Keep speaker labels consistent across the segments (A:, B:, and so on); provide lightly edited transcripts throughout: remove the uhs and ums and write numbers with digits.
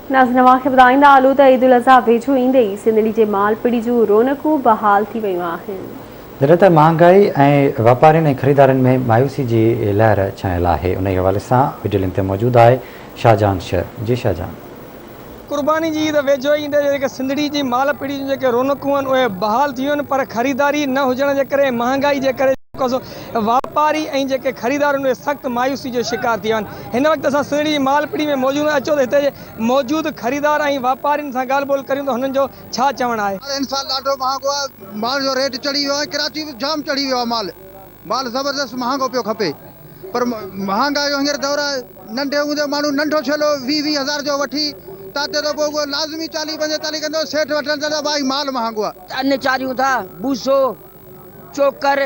A: नाज़रीन खे ॿुधाईंदा हलूं त ईद उल अज़हा वेझो ईंदे ई सिंधड़ी जे मालपीड़ी जूं रौनकूं बहाल थी वियूं आहिनि।
B: जॾहिं त महांगाई ऐं वापारियुनि ऐं ख़रीदारनि में मायूसी जी लहर छायल आहे। उन हवाले सां वीडियो लिंक ते मौजूदु आहे शाहजहान शहर जी। शाहजहान,
C: कुर्बानी जी ईद वेझो ईंदे जेके सिंधड़ी जी मालपीड़ी जूं जेके रौनकूं आहिनि उहे बहाल थी वियूं आहिनि, पर ख़रीदारी न हुजण जे करे महांगाई जे करे वापारी ऐं जेके ख़रीदार आहिनि उहे सख़्तु मायूसी जो शिकार थी विया आहिनि। हिन वक़्तु असां सिंधड़ी जी मालपीड़ी में मौजूदु अचो त हिते मौजूदु ख़रीदार ऐं वापारियुनि सां ॻाल्हि ॿोल करियूं त हुननि जो छा चवणु आहे।
D: इन साल ॾाढो महांगो आहे, माल जो रेट चढ़ी वियो आहे, किराची बि जाम चढ़ी वियो आहे, माल ज़बरदस्त महांगो पियो खपे। पर महांगाई जो हींअर दौर आहे, नंढे हूंदे माण्हू नंढो छेलो 20,000 जो वठी ताते तो पोइ लाज़मी 40-45 कंदो, सेठ वठण त भाई माल महांगो आहे।
E: अन्न चारियूं था, बूसो, चोकर,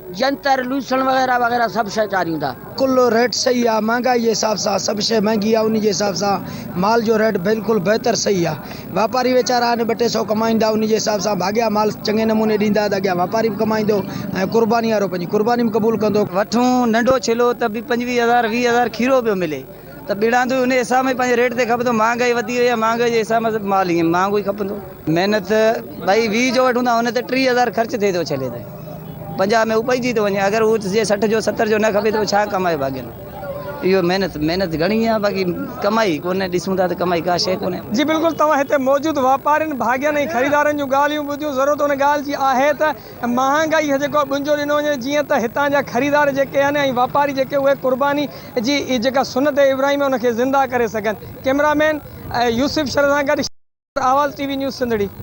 E: जंतर, लूसण वग़ैरह वग़ैरह सब शइ चारियूं था।
F: कुल रेट सही आहे, महंगाई जे हिसाब सां सब शइ महांगी आहे, उन जे हिसाब सां माल जो रेट बिल्कुलु बहितर सही आहे। वापारी वेचारा आहिनि 200 कमाईंदा, उन जे हिसाब सां भाॻिया माल चङे नमूने ॾींदा त अॻियां वापारी बि कमाईंदो ऐं कुर्बानी वारो पंहिंजी कुर्बानी बि क़बूल कंदो।
G: वठूं नंढो छिलो त बि 25,000 20,000 खीरो पियो मिले त ॿिड़ांदो उन हिसाब में पंहिंजे रेट ते खपंदो। महांगाई वधी वई आहे, महांगाई जे हिसाब सां माल ईअं महांगो ई खपंदो। महिनत भाई 20 जो वठूं था हुन ते 30,000 ख़र्च थिए थो छले ते 50 में उपइजी थो वञे। अगरि उहो 60 जो 70 जो न खपे त छा कमाए भाॻियल। इहो महिनत घणी आहे, बाक़ी कमाई कोन्हे। ॾिसूं था त कमाई का शइ कोन्हे।
C: जी बिल्कुलु, तव्हां हिते मौजूदु वापारियुनि भाॻियनि ऐं ख़रीदारनि जूं ॻाल्हियूं ॿुधियूं। ज़रूरत उन ॻाल्हि जी आहे त महांगाई जेको बुंजो ॾिनो वञे, जीअं त हितां जा ख़रीदार जेके आहिनि ऐं वापारी जेके उहे कुर्बानी जी जेका सुनत इब्राहिम आहे उनखे ज़िंदा करे सघनि। कैमरामैन यूसुफ शर सां गॾु आवाज़ TV न्यूज़ सिंधड़ी।